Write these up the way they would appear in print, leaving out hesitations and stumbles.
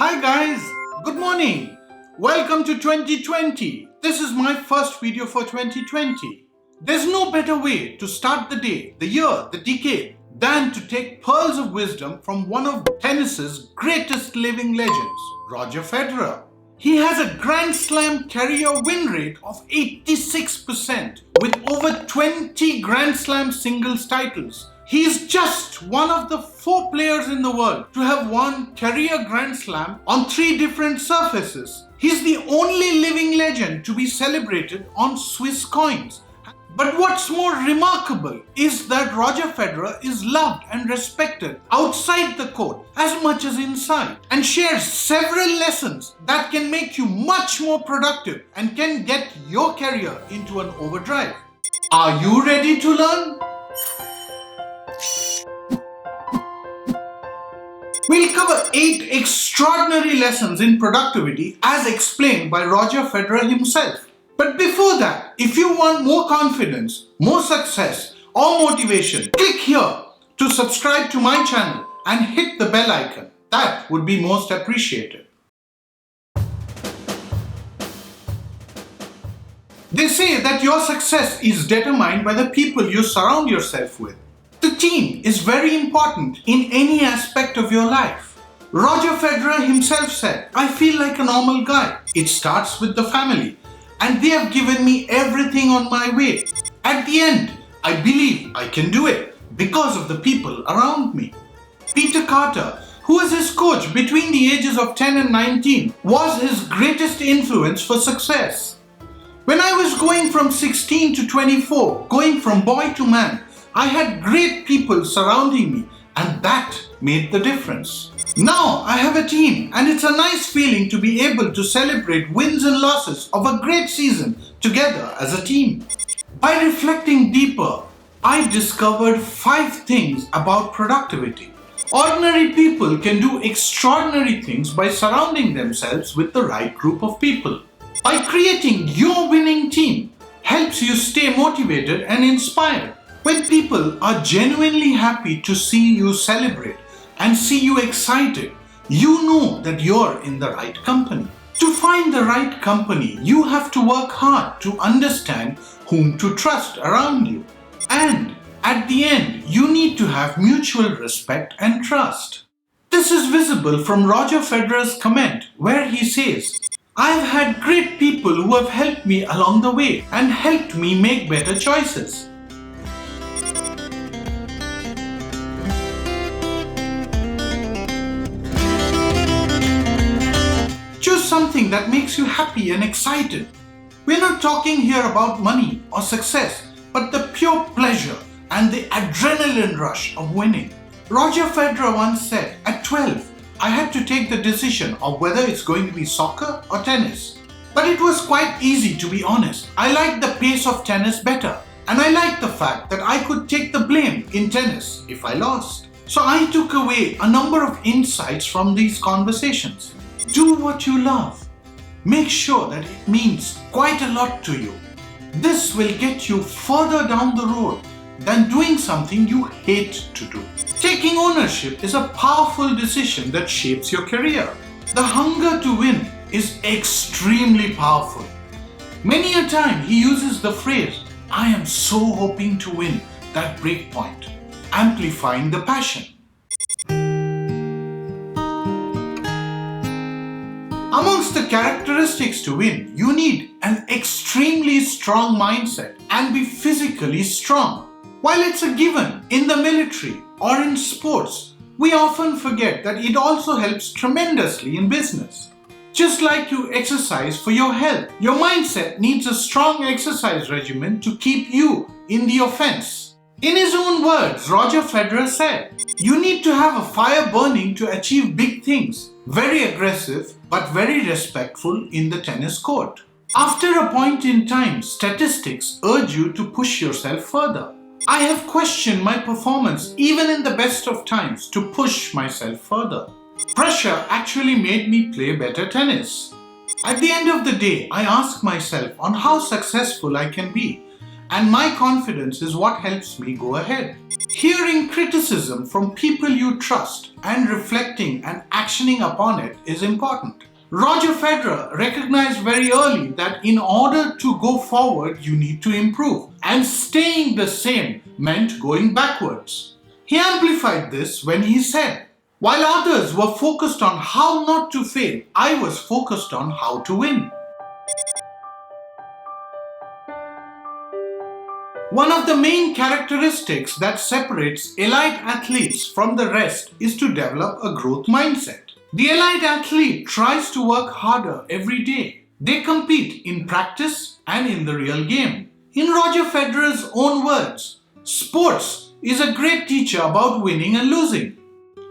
Hi guys, good morning. Welcome to 2020. This is my first video for 2020. There's no better way to start the day, the year, the decade than to take pearls of wisdom from one of tennis's greatest living legends, Roger Federer. He has a Grand Slam career win rate of 86% with over 20 Grand Slam singles titles. He is just one of the 4 players in the world to have won career Grand Slam on 3 different surfaces. He's the only living legend to be celebrated on Swiss coins. But what's more remarkable is that Roger Federer is loved and respected outside the court as much as inside and shares several lessons that can make you much more productive and can get your career into an overdrive. Are you ready to learn? We'll cover 8 extraordinary lessons in productivity as explained by Roger Federer himself. But before that, if you want more confidence, more success or motivation, click here to subscribe to my channel and hit the bell icon. That would be most appreciated. They say that your success is determined by the people you surround yourself with. The team is very important in any aspect of your life. Roger Federer himself said, "I feel like a normal guy. It starts with the family. And they have given me everything on my way. At the end, I believe I can do it because of the people around me." Peter Carter, who was his coach between the ages of 10 and 19, was his greatest influence for success. When I was going from 16 to 24, going from boy to man, I had great people surrounding me, and that made the difference. Now I have a team, and it's a nice feeling to be able to celebrate wins and losses of a great season together as a team. By reflecting deeper, I discovered 5 things about productivity. Ordinary people can do extraordinary things by surrounding themselves with the right group of people. By creating your winning team helps you stay motivated and inspired. When people are genuinely happy to see you celebrate and see you excited, you know that you're in the right company. To find the right company, you have to work hard to understand whom to trust around you. And at the end, you need to have mutual respect and trust. This is visible from Roger Federer's comment where he says, "I've had great people who have helped me along the way and helped me make better choices." Choose something that makes you happy and excited. We're not talking here about money or success, but the pure pleasure and the adrenaline rush of winning. Roger Federer once said, "At 12, I had to take the decision of whether it's going to be soccer or tennis. But it was quite easy, to be honest. I liked the pace of tennis better, and I liked the fact that I could take the blame in tennis if I lost." So I took away a number of insights from these conversations. Do what you love. Make sure that it means quite a lot to you. This will get you further down the road than doing something you hate to do. Taking ownership is a powerful decision that shapes your career. The hunger to win is extremely powerful. Many a time he uses the phrase, "I am so hoping to win that break point," amplifying the passion. Amongst the characteristics to win, you need an extremely strong mindset and be physically strong. While it's a given in the military or in sports, we often forget that it also helps tremendously in business. Just like you exercise for your health, your mindset needs a strong exercise regimen to keep you in the offense. In his own words, Roger Federer said, "You need to have a fire burning to achieve big things. Very aggressive, but very respectful in the tennis court. After a point in time, statistics urge you to push yourself further. I have questioned my performance even in the best of times to push myself further. Pressure actually made me play better tennis. At the end of the day, I ask myself on how successful I can be, and my confidence is what helps me go ahead. Hearing criticism from people you trust and reflecting and actioning upon it is important. Roger Federer recognized very early that in order to go forward, you need to improve, and staying the same meant going backwards. He amplified this when he said, "While others were focused on how not to fail, I was focused on how to win." One of the main characteristics that separates elite athletes from the rest is to develop a growth mindset. The elite athlete tries to work harder every day. They compete in practice and in the real game. In Roger Federer's own words, sports is a great teacher about winning and losing.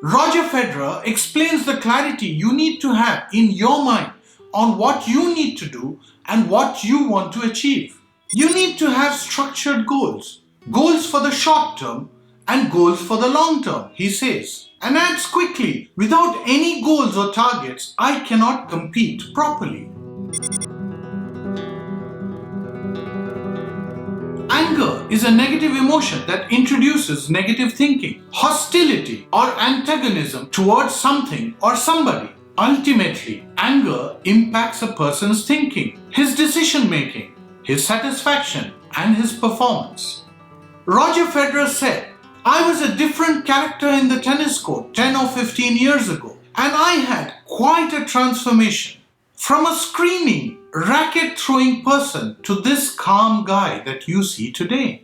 Roger Federer explains the clarity you need to have in your mind on what you need to do and what you want to achieve. You need to have structured goals. Goals for the short term and goals for the long term, he says. And adds quickly, without any goals or targets, I cannot compete properly. Anger is a negative emotion that introduces negative thinking, hostility, or antagonism towards something or somebody. Ultimately, anger impacts a person's thinking, his decision making, his satisfaction, and his performance. Roger Federer said, "I was a different character in the tennis court 10 or 15 years ago, and I had quite a transformation. From a screaming, racket-throwing person to this calm guy that you see today."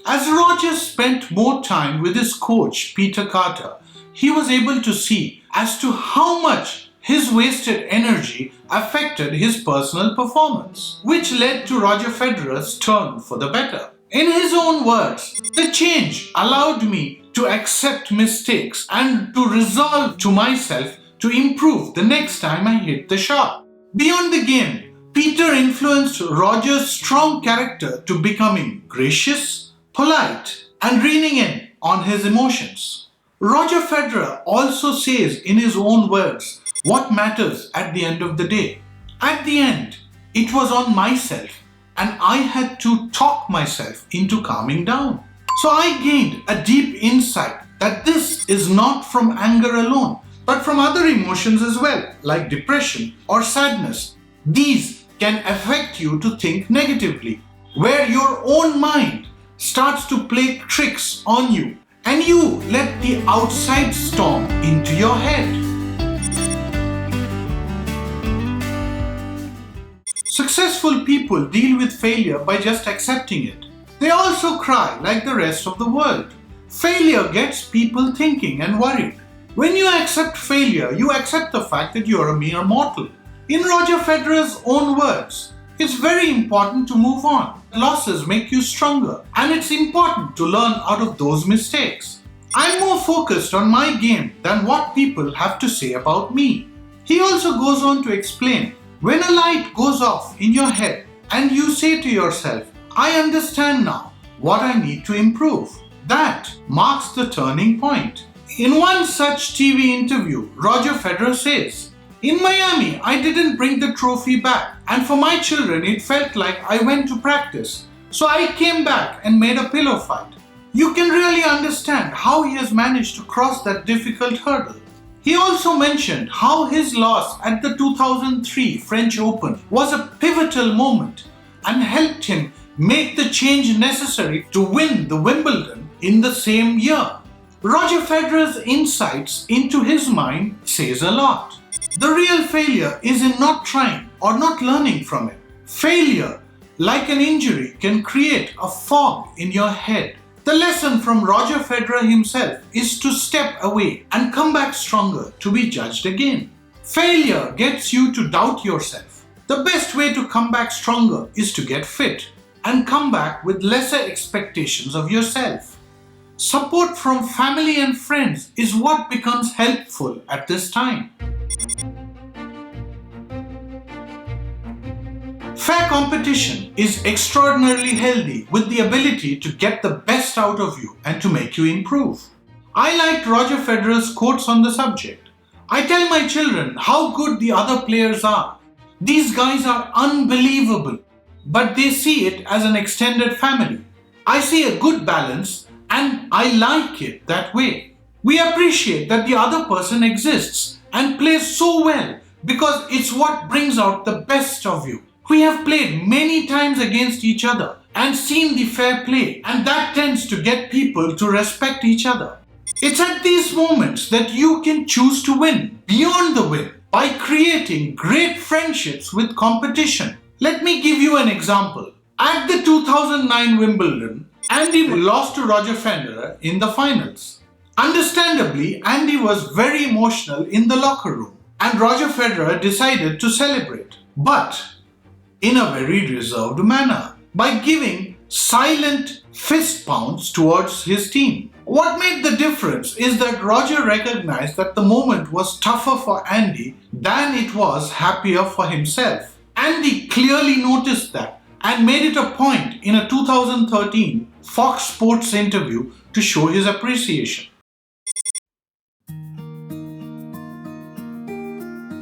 As Roger spent more time with his coach, Peter Carter, he was able to see as to how much his wasted energy affected his personal performance, which led to Roger Federer's turn for the better. In his own words, "The change allowed me to accept mistakes and to resolve to myself to improve the next time I hit the shot." Beyond the game, Peter influenced Roger's strong character to becoming gracious, polite, and reining in on his emotions. Roger Federer also says in his own words what matters at the end of the day. "At the end, it was on myself, and I had to talk myself into calming down. So I gained a deep insight that this is not from anger alone, but from other emotions as well, like depression or sadness. These can affect you to think negatively, where your own mind starts to play tricks on you, and you let the outside storm into your head." Successful people deal with failure by just accepting it. They also cry like the rest of the world. Failure gets people thinking and worried. When you accept failure, you accept the fact that you're a mere mortal. In Roger Federer's own words, it's very important to move on. Losses make you stronger, and it's important to learn out of those mistakes. I'm more focused on my game than what people have to say about me. He also goes on to explain, when a light goes off in your head and you say to yourself, "I understand now what I need to improve," that marks the turning point. In one such TV interview, Roger Federer says, "In Miami, I didn't bring the trophy back, and for my children, it felt like I went to practice. So I came back and made a pillow fight." You can really understand how he has managed to cross that difficult hurdle. He also mentioned how his loss at the 2003 French Open was a pivotal moment and helped him make the change necessary to win the Wimbledon in the same year. Roger Federer's insights into his mind says a lot. The real failure is in not trying or not learning from it. Failure, like an injury, can create a fog in your head. The lesson from Roger Federer himself is to step away and come back stronger to be judged again. Failure gets you to doubt yourself. The best way to come back stronger is to get fit and come back with lesser expectations of yourself. Support from family and friends is what becomes helpful at this time. Fair competition is extraordinarily healthy with the ability to get the best out of you and to make you improve. I liked Roger Federer's quotes on the subject. "I tell my children how good the other players are. These guys are unbelievable. but they see it as an extended family. I see a good balance and I like it that way. We appreciate that the other person exists and plays so well because it's what brings out the best of you. We have played many times against each other and seen the fair play, and that tends to get people to respect each other. It's at these moments that you can choose to win beyond the win by creating great friendships with competition. Let me give you an example. At the 2009 Wimbledon, Andy lost to Roger Federer in the finals. Understandably, Andy was very emotional in the locker room and Roger Federer decided to celebrate, but in a very reserved manner, by giving silent fist pounds towards his team. What made the difference is that Roger recognized that the moment was tougher for Andy than it was happier for himself. Andy clearly noticed that and made it a point in a 2013 Fox Sports interview to show his appreciation.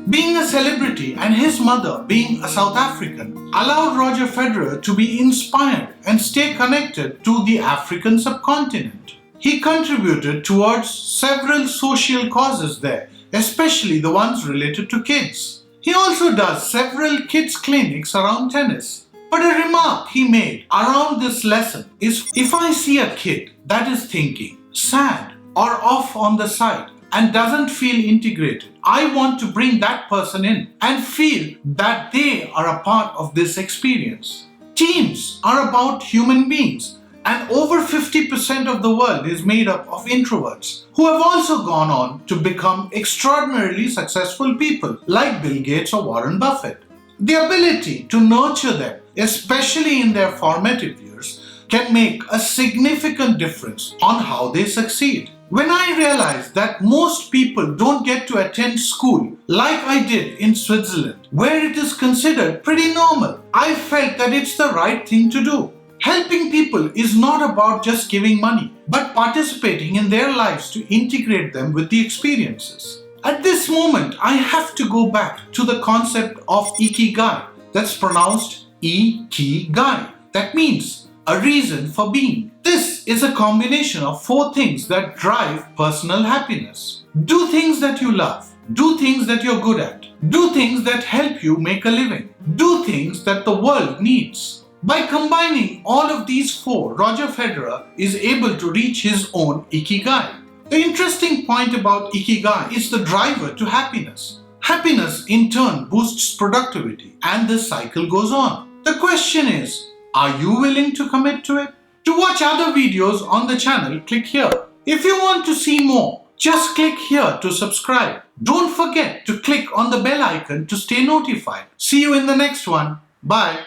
Being a celebrity and his mother being a South African allowed Roger Federer to be inspired and stay connected to the African subcontinent. He contributed towards several social causes there, especially the ones related to kids. He also does several kids clinics around tennis. But a remark he made around this lesson is, if I see a kid that is thinking, sad or off on the side and doesn't feel integrated, I want to bring that person in and feel that they are a part of this experience. Teams are about human beings, and over 50% of the world is made up of introverts who have also gone on to become extraordinarily successful people like Bill Gates or Warren Buffett. The ability to nurture them, especially in their formative years, can make a significant difference on how they succeed. When I realized that most people don't get to attend school like I did in Switzerland, where it is considered pretty normal, I felt that it's the right thing to do. Helping people is not about just giving money, but participating in their lives to integrate them with the experiences. At this moment, I have to go back to the concept of Ikigai, that's pronounced Ikigai. That means a reason for being. This is a combination of 4 things that drive personal happiness. Do things that you love. Do things that you're good at. Do things that help you make a living. Do things that the world needs. By combining all of these 4, Roger Federer is able to reach his own Ikigai. The interesting point about Ikigai is the driver to happiness. Happiness in turn boosts productivity and the cycle goes on. The question is, are you willing to commit to it? To watch other videos on the channel, click here. If you want to see more, just click here to subscribe. Don't forget to click on the bell icon to stay notified. See you in the next one. Bye.